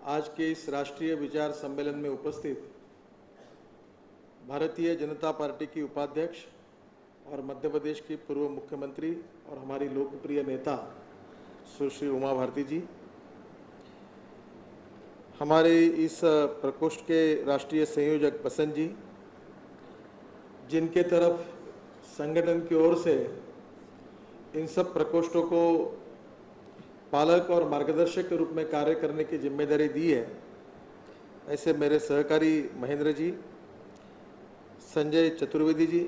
आज के इस राष्ट्रीय विचार सम्मेलन में उपस्थित भारतीय जनता पार्टी की उपाध्यक्ष और मध्य प्रदेश की पूर्व मुख्यमंत्री और हमारी लोकप्रिय नेता सुश्री उमा भारती जी, हमारे इस प्रकोष्ठ के राष्ट्रीय संयोजक बसंत जी, जिनके तरफ संगठन की ओर से इन सब प्रकोष्ठों को पालक और मार्गदर्शक के रूप में कार्य करने की जिम्मेदारी दी है, ऐसे मेरे सहकारी महेंद्र जी, संजय चतुर्वेदी जी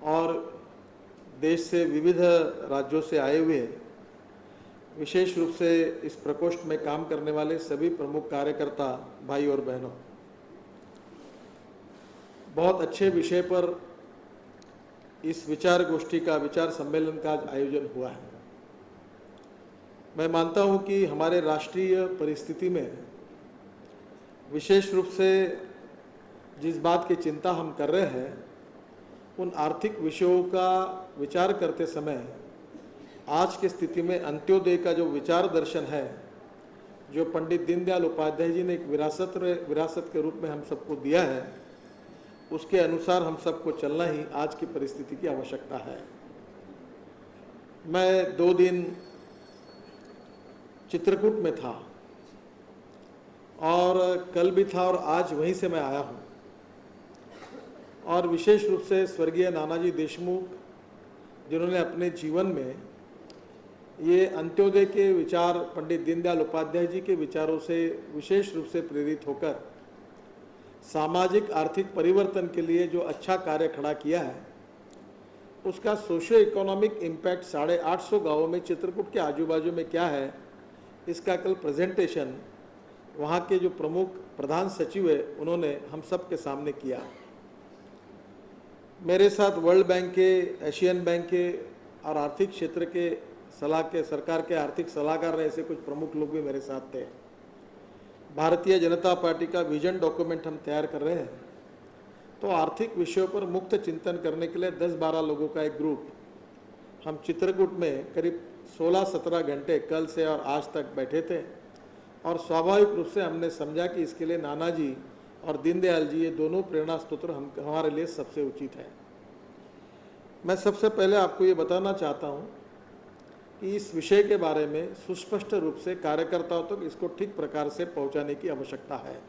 और देश से विविध राज्यों से आए हुए विशेष रूप से इस प्रकोष्ठ में काम करने वाले सभी प्रमुख कार्यकर्ता भाई और बहनों, बहुत अच्छे विषय पर इस विचार गोष्ठी का विचार सम्मेलन का आयोजन हुआ है। मैं मानता हूं कि हमारे राष्ट्रीय परिस्थिति में विशेष रूप से जिस बात की चिंता हम कर रहे हैं, उन आर्थिक विषयों का विचार करते समय आज की स्थिति में अंत्योदय का जो विचार दर्शन है, जो पंडित दीनदयाल उपाध्याय जी ने एक विरासत के रूप में हम सबको दिया है, उसके अनुसार हम सबको चलना ही आज की परिस्थिति की आवश्यकता है। मैं 2 दिन चित्रकूट में था और कल भी था और आज वहीं से मैं आया हूं, और विशेष रूप से स्वर्गीय नानाजी देशमुख, जिन्होंने अपने जीवन में ये अंत्योदय के विचार पंडित दीनदयाल उपाध्याय जी के विचारों से विशेष रूप से प्रेरित होकर सामाजिक आर्थिक परिवर्तन के लिए जो अच्छा कार्य खड़ा किया है, उसका सोशियो इकोनॉमिक इम्पैक्ट 850 गाँवों में चित्रकूट के आजू बाजू में क्या है, इसका कल प्रेजेंटेशन वहाँ के जो प्रमुख प्रधान सचिव है उन्होंने हम सब के सामने किया। मेरे साथ वर्ल्ड बैंक के, एशियन बैंक के और आर्थिक क्षेत्र के सरकार के आर्थिक सलाहकार ऐसे कुछ प्रमुख लोग भी मेरे साथ थे। भारतीय जनता पार्टी का विजन डॉक्यूमेंट हम तैयार कर रहे हैं, तो आर्थिक विषयों पर मुक्त चिंतन करने के लिए 10-12 लोगों का एक ग्रुप हम चित्रकूट में करीब 16-17 घंटे कल से और आज तक बैठे थे, और स्वाभाविक रूप से हमने समझा कि इसके लिए नानाजी और दीनदयाल जी, ये दोनों प्रेरणा स्रोत हमारे लिए सबसे उचित है। मैं सबसे पहले आपको ये बताना चाहता हूँ कि इस विषय के बारे में सुस्पष्ट रूप से कार्यकर्ताओं तक इसको ठीक प्रकार से पहुँचाने की आवश्यकता है।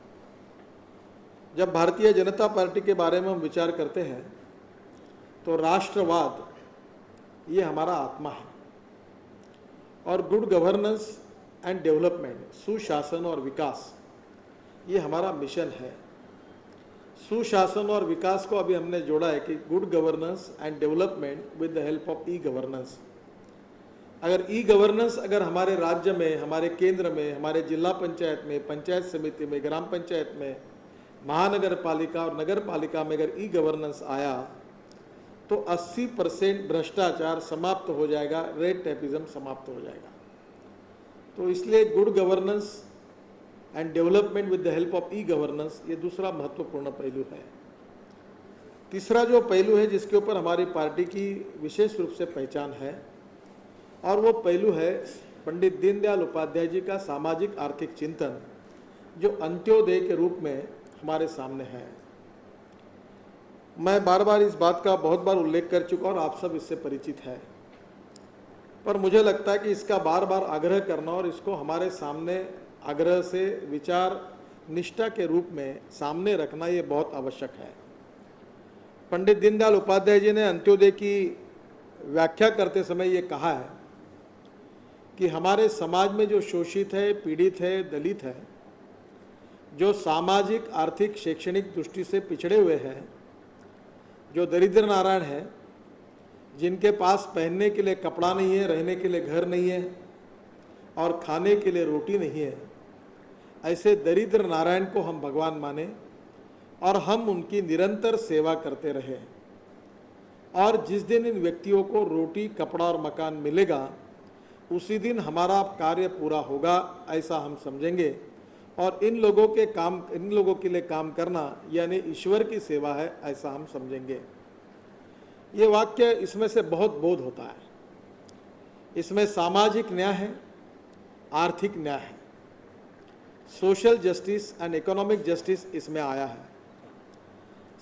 जब भारतीय जनता पार्टी के बारे में हम विचार करते हैं तो राष्ट्रवाद ये हमारा आत्मा है, और गुड गवर्नेंस एंड डेवलपमेंट, सुशासन और विकास, ये हमारा मिशन है। सुशासन और विकास को अभी हमने जोड़ा है कि good governance and development with the help of e governance. अगर ई गवर्नेंस अगर हमारे राज्य में, हमारे केंद्र में, हमारे जिला पंचायत में, पंचायत समिति में, ग्राम पंचायत में, महानगर पालिका और नगर पालिका में अगर ई गवर्नेंस आया तो 80% भ्रष्टाचार समाप्त हो जाएगा, रेड टेपिज्म समाप्त हो जाएगा। तो इसलिए good governance and development with the help of e governance, ये दूसरा महत्वपूर्ण पहलू है। तीसरा जो पहलू है जिसके ऊपर हमारी पार्टी की विशेष रूप से पहचान है, और वो पहलू है पंडित दीनदयाल उपाध्याय जी का सामाजिक आर्थिक चिंतन, जो अंत्योदय के रूप में हमारे सामने है। मैं बार बार इस बात का बहुत बार उल्लेख कर चुका और आप सब इससे परिचित है, पर मुझे लगता है कि इसका बार बार आग्रह करना और इसको हमारे सामने आग्रह से विचार निष्ठा के रूप में सामने रखना, ये बहुत आवश्यक है। पंडित दीनदयाल उपाध्याय जी ने अंत्योदय की व्याख्या करते समय ये कहा है कि हमारे समाज में जो शोषित है, पीड़ित है, दलित है, जो सामाजिक आर्थिक शैक्षणिक दृष्टि से पिछड़े हुए हैं, जो दरिद्र नारायण है, जिनके पास पहनने के लिए कपड़ा नहीं है, रहने के लिए घर नहीं है और खाने के लिए रोटी नहीं है, ऐसे दरिद्र नारायण को हम भगवान माने और हम उनकी निरंतर सेवा करते रहे। और जिस दिन इन व्यक्तियों को रोटी, कपड़ा और मकान मिलेगा, उसी दिन हमारा कार्य पूरा होगा, ऐसा हम समझेंगे। और इन लोगों के लिए काम करना यानी ईश्वर की सेवा है, ऐसा हम समझेंगे। ये वाक्य, इसमें से बहुत बोध होता है। इसमें सामाजिक न्याय है, आर्थिक न्याय है, social justice and economic justice इसमें आया है।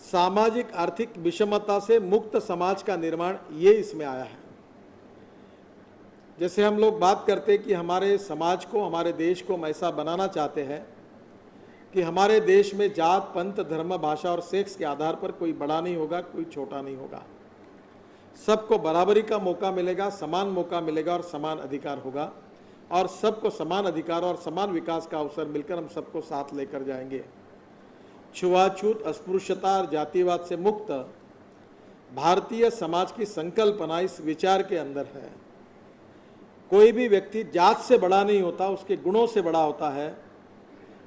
सामाजिक आर्थिक विषमता से मुक्त समाज का निर्माण ये इसमें आया है। जैसे हम लोग बात करते हैं कि हमारे समाज को, हमारे देश को हम ऐसा बनाना चाहते हैं कि हमारे देश में जात, पंथ, धर्म, भाषा और सेक्स के आधार पर कोई बड़ा नहीं होगा, कोई छोटा नहीं होगा, सबको बराबरी का मौका मिलेगा, समान मौका मिलेगा और समान अधिकार होगा, और सबको समान अधिकार और समान विकास का अवसर मिलकर हम सबको साथ लेकर जाएंगे। छुआछूत, अस्पृश्यता और जातिवाद से मुक्त भारतीय समाज की संकल्पना इस विचार के अंदर है। कोई भी व्यक्ति जात से बड़ा नहीं होता, उसके गुणों से बड़ा होता है।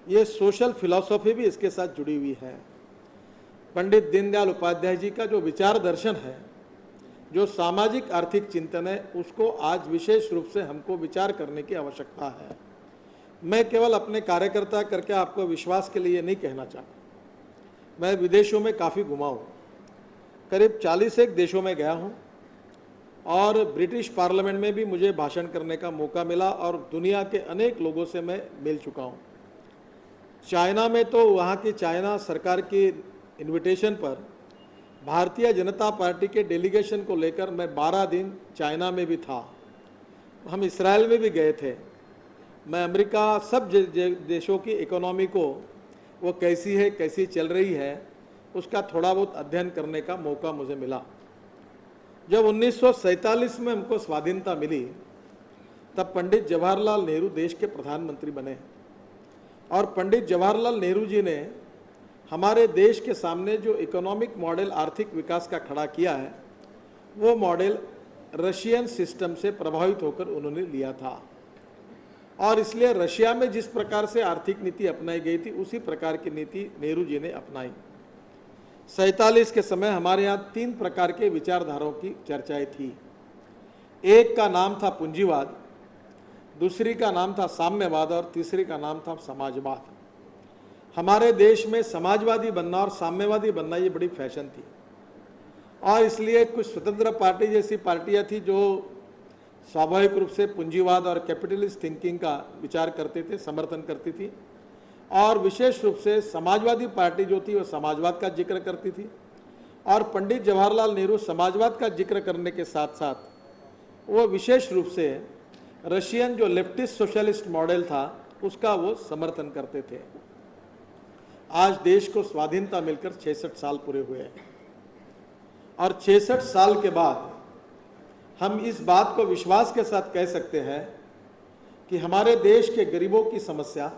ये सोशल फिलॉसफी भी इसके साथ जुड़ी हुई है। पंडित दीनदयाल उपाध्याय जी का जो विचार दर्शन है, जो सामाजिक आर्थिक चिंतन है, उसको आज विशेष रूप से हमको विचार करने की आवश्यकता है। मैं केवल अपने कार्यकर्ता करके आपको विश्वास के लिए नहीं कहना चाहता। मैं विदेशों में काफ़ी घुमा हूँ, करीब 41 देशों में गया हूँ और ब्रिटिश पार्लियामेंट में भी मुझे भाषण करने का मौका मिला और दुनिया के अनेक लोगों से मैं मिल चुका हूँ। चाइना में तो वहाँ की चाइना सरकार की इनविटेशन पर भारतीय जनता पार्टी के डेलीगेशन को लेकर मैं 12 दिन चाइना में भी था। हम इसराइल में भी गए थे। मैं अमेरिका, सब देशों की इकोनॉमी को वो कैसी है, कैसी चल रही है, उसका थोड़ा बहुत अध्ययन करने का मौका मुझे मिला। जब 1947 में हमको स्वाधीनता मिली, तब पंडित जवाहरलाल नेहरू देश के प्रधानमंत्री बने और पंडित जवाहरलाल नेहरू जी ने हमारे देश के सामने जो इकोनॉमिक मॉडल आर्थिक विकास का खड़ा किया है, वो मॉडल रशियन सिस्टम से प्रभावित होकर उन्होंने लिया था। और इसलिए रशिया में जिस प्रकार से आर्थिक नीति अपनाई गई थी, उसी प्रकार की नीति नेहरू जी ने अपनाई। 47 के समय हमारे यहाँ 3 प्रकार के विचारधाराओं की चर्चाएं थी। एक का नाम था पूंजीवाद, दूसरी का नाम था साम्यवाद और तीसरी का नाम था समाजवाद। हमारे देश में समाजवादी बनना और साम्यवादी बनना ये बड़ी फैशन थी और इसलिए कुछ स्वतंत्र पार्टी जैसी पार्टियां थी जो स्वाभाविक रूप से पूंजीवाद और कैपिटलिस्ट थिंकिंग का विचार करते थे, समर्थन करती थी, और विशेष रूप से समाजवादी पार्टी जो थी वो समाजवाद का जिक्र करती थी। और पंडित जवाहरलाल नेहरू समाजवाद का जिक्र करने के साथ साथ वो विशेष रूप से रशियन जो लेफ्टिस्ट सोशलिस्ट मॉडल था उसका वो समर्थन करते थे। आज देश को स्वाधीनता मिलकर 66 साल पूरे हुए हैं और 66 साल के बाद हम इस बात को विश्वास के साथ कह सकते हैं कि हमारे देश के गरीबों की समस्या,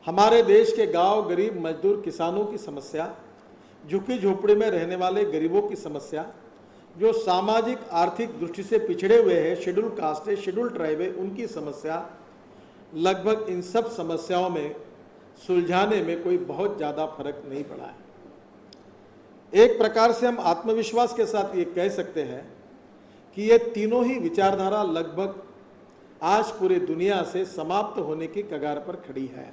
हमारे देश के गांव गरीब मजदूर किसानों की समस्या, झुग्गी झोपड़ी में रहने वाले गरीबों की समस्या, जो सामाजिक आर्थिक दृष्टि से पिछड़े हुए हैं, शेड्यूल कास्ट है, शेड्यूल ट्राइब है, उनकी समस्या, लगभग इन सब समस्याओं में सुलझाने में कोई बहुत ज़्यादा फर्क नहीं पड़ा है। एक प्रकार से हम आत्मविश्वास के साथ ये कह सकते हैं कि ये तीनों ही विचारधारा लगभग आज पूरी दुनिया से समाप्त होने की कगार पर खड़ी है।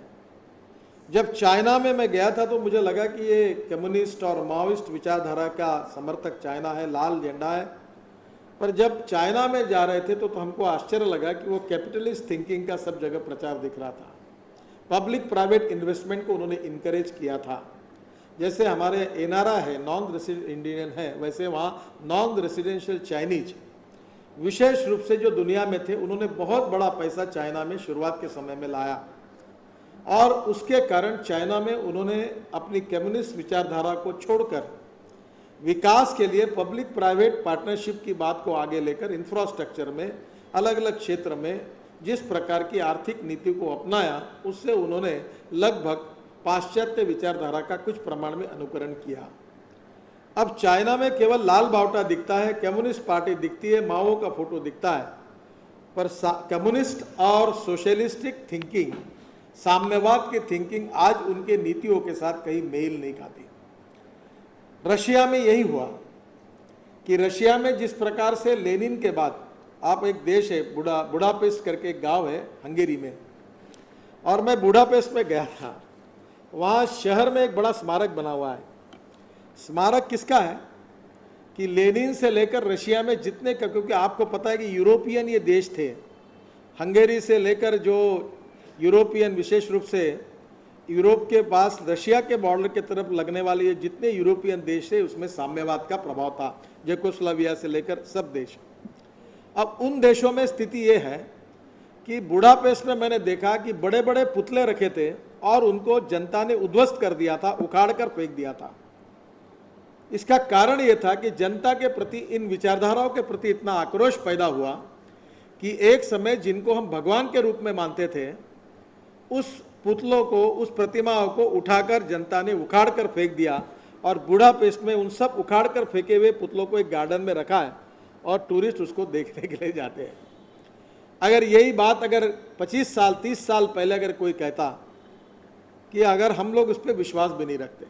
जब चाइना में मैं गया था तो मुझे लगा कि ये कम्युनिस्ट और माओइस्ट विचारधारा का समर्थक चाइना है, लाल झंडा है, पर जब चाइना में जा रहे थे तो हमको आश्चर्य लगा कि वो कैपिटलिस्ट थिंकिंग का सब जगह प्रचार दिख रहा था। पब्लिक प्राइवेट इन्वेस्टमेंट को उन्होंने इनकरेज किया था। जैसे हमारे एनआरआई है, नॉन रेसिडेंट इंडियन है, वैसे वहाँ नॉन रेसिडेंशियल चाइनीज विशेष रूप से जो दुनिया में थे, उन्होंने बहुत बड़ा पैसा चाइना में शुरुआत के समय में लाया और उसके कारण चाइना में उन्होंने अपनी कम्युनिस्ट विचारधारा को छोड़कर विकास के लिए पब्लिक प्राइवेट पार्टनरशिप की बात को आगे लेकर इंफ्रास्ट्रक्चर में, अलग अलग क्षेत्र में जिस प्रकार की आर्थिक नीति को अपनाया, उससे उन्होंने लगभग पाश्चात्य विचारधारा का कुछ प्रमाण में अनुकरण किया। अब चाइना में केवल लाल बावटा दिखता है, कम्युनिस्ट पार्टी दिखती है, माओ का फोटो दिखता है, पर कम्युनिस्ट और सोशलिस्टिक थिंकिंग, साम्यवाद की थिंकिंग आज उनके नीतियों के साथ कहीं मेल नहीं खाती। रशिया में यही हुआ कि रशिया में जिस प्रकार से लेनिन के बाद, आप एक देश है बुडापेस्ट करके एक गांव है हंगेरी में, और मैं बुडापेस्ट में गया था। वहाँ शहर में एक बड़ा स्मारक बना हुआ है। स्मारक किसका है कि लेनिन से लेकर रशिया में जितने, क्योंकि आपको पता है कि यूरोपियन ये देश थे, हंगेरी से लेकर जो यूरोपियन, विशेष रूप से यूरोप के पास रशिया के बॉर्डर के तरफ लगने वाले ये जितने यूरोपियन देश है उसमें साम्यवाद का प्रभाव था, जेकोस्लोवाकिया से लेकर सब देश। अब उन देशों में स्थिति ये है कि बुडापेस्ट में मैंने देखा कि बड़े बड़े पुतले रखे थे और उनको जनता ने उद्ध्वस्त कर दिया था, उखाड़ कर फेंक दिया था। इसका कारण ये था कि जनता के प्रति, इन विचारधाराओं के प्रति इतना आक्रोश पैदा हुआ कि एक समय जिनको हम भगवान के रूप में मानते थे, उस पुतलों को, उस प्रतिमाओं को उठाकर जनता ने उखाड़ कर फेंक दिया और बुडापेस्ट में उन सब उखाड़ कर फेंके हुए पुतलों को एक गार्डन में रखा है और टूरिस्ट उसको देखने के लिए जाते हैं। अगर यही बात अगर 25 साल 30 साल पहले अगर कोई कहता कि अगर हम लोग उस पर विश्वास भी नहीं रखते।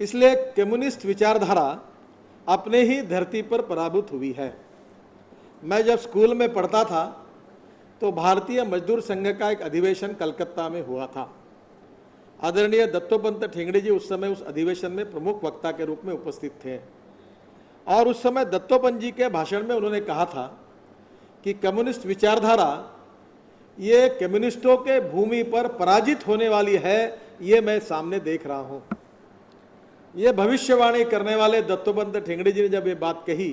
इसलिए कम्युनिस्ट विचारधारा अपने ही धरती पर पराभूत हुई है। मैं जब स्कूल में पढ़ता था तो भारतीय मजदूर संघ का एक अधिवेशन कलकत्ता में हुआ था। आदरणीय दत्तोपंत ठेंगड़ी जी उस समय उस अधिवेशन में प्रमुख वक्ता के रूप में उपस्थित थे और उस समय दत्तोपंत जी के भाषण में उन्होंने कहा था कि कम्युनिस्ट विचारधारा ये कम्युनिस्टों के भूमि पर पराजित होने वाली है, ये मैं सामने देख रहा हूं। ये भविष्यवाणी करने वाले दत्तोपंत ठेंगड़ी जी ने जब ये बात कही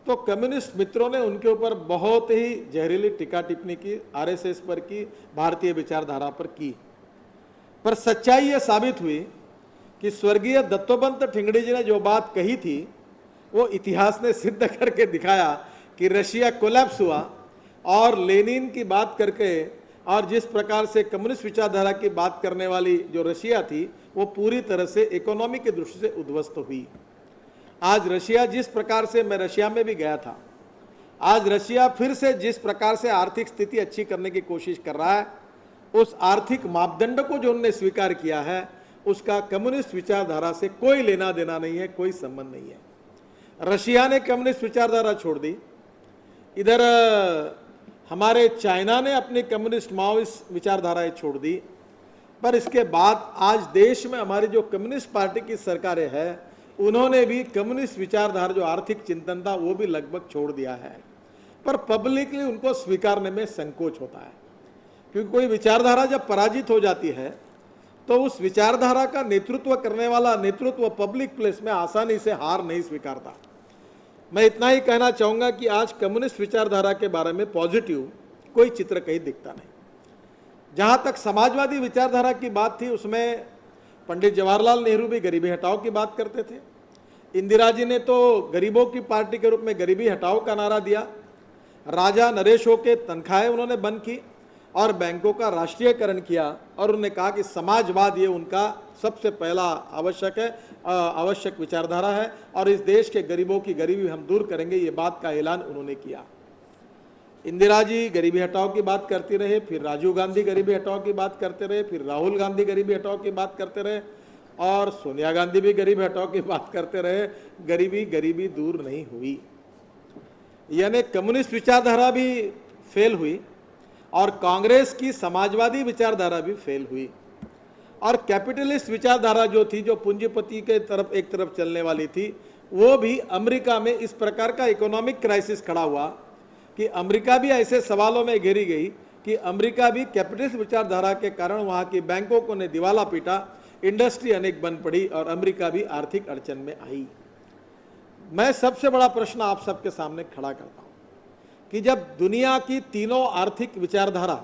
तो कम्युनिस्ट मित्रों ने उनके ऊपर बहुत ही जहरीली टीका टिप्पणी की, आरएसएस पर की, भारतीय विचारधारा पर की। पर सच्चाई ये साबित हुई कि स्वर्गीय दत्तोपंत ठेंगड़ी जी ने जो बात कही थी वो इतिहास ने सिद्ध करके दिखाया कि रशिया कोलैप्स हुआ और लेनिन की बात करके और जिस प्रकार से कम्युनिस्ट विचारधारा की बात करने वाली जो रशिया थी वो पूरी तरह से इकोनॉमी की दृष्टि से उद्ध्वस्त हुई। आज रशिया जिस प्रकार से, मैं रशिया में भी गया था, आज रशिया फिर से जिस प्रकार से आर्थिक स्थिति अच्छी करने की कोशिश कर रहा है, उस आर्थिक मापदंड को जो उन्होंने स्वीकार किया है उसका कम्युनिस्ट विचारधारा से कोई लेना देना नहीं है, कोई संबंध नहीं है। रशिया ने कम्युनिस्ट विचारधारा छोड़ दी, इधर हमारे चाइना ने अपनी कम्युनिस्ट माओइस्ट विचारधाराएं छोड़ दी, पर इसके बाद आज देश में हमारी जो कम्युनिस्ट पार्टी की सरकारें हैं उन्होंने भी कम्युनिस्ट विचारधारा जो आर्थिक चिंतन था वो भी लगभग छोड़ दिया है, पर पब्लिकली उनको स्वीकारने में संकोच होता है। क्योंकि कोई विचारधारा जब पराजित हो जाती है तो उस विचारधारा का नेतृत्व करने वाला नेतृत्व पब्लिक प्लेस में आसानी से हार नहीं स्वीकारता। मैं इतना ही कहना चाहूँगा कि आज कम्युनिस्ट विचारधारा के बारे में पॉजिटिव कोई चित्र कहीं दिखता नहीं। जहाँ तक समाजवादी विचारधारा की बात थी उसमें पंडित जवाहरलाल नेहरू भी गरीबी हटाओ की बात करते थे। इंदिरा जी ने तो गरीबों की पार्टी के रूप में गरीबी हटाओ का नारा दिया। राजा नरेश हो के तनख्वाहें उन्होंने बंद की और बैंकों का राष्ट्रीयकरण किया और उन्होंने कहा कि समाजवाद ये उनका सबसे पहला आवश्यक विचारधारा है और इस देश के गरीबों की गरीबी हम दूर करेंगे, ये बात का ऐलान उन्होंने किया। इंदिरा जी गरीबी हटाओ की बात करती रहे, फिर राजीव गांधी गरीबी हटाओ की बात करते रहे, फिर राहुल गांधी गरीबी हटाओ की बात करते रहे और सोनिया गांधी भी गरीबी हटाओ की बात करते रहे। गरीबी दूर नहीं हुई, यानी कम्युनिस्ट विचारधारा भी फेल हुई और कांग्रेस की समाजवादी विचारधारा भी फेल हुई और कैपिटलिस्ट विचारधारा जो थी, जो पूंजीपति के तरफ एक तरफ चलने वाली थी, वो भी अमेरिका में इस प्रकार का इकोनॉमिक क्राइसिस खड़ा हुआ कि अमेरिका भी ऐसे सवालों में घेरी गई कि अमेरिका भी कैपिटलिस्ट विचारधारा के कारण वहाँ की बैंकों को ने दिवाला पीटा, इंडस्ट्री अनेक बंद पड़ी और अमेरिका भी आर्थिक अड़चन में आई। मैं सबसे बड़ा प्रश्न आप सबके सामने खड़ा करता हूँ कि जब दुनिया की तीनों आर्थिक विचारधारा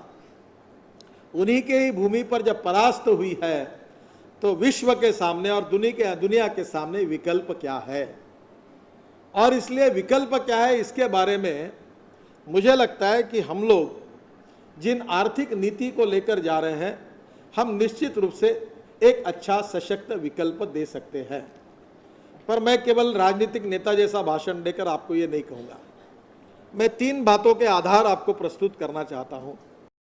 उन्हीं के ही भूमि पर जब परास्त हुई है तो विश्व के सामने और दुनिया के सामने विकल्प क्या है, और इसलिए विकल्प क्या है इसके बारे में मुझे लगता है कि हम लोग जिन आर्थिक नीति को लेकर जा रहे हैं हम निश्चित रूप से एक अच्छा सशक्त विकल्प दे सकते हैं। पर मैं केवल राजनीतिक नेता जैसा भाषण देकर आपको ये नहीं कहूँगा। मैं 3 बातों के आधार आपको प्रस्तुत करना चाहता हूँ।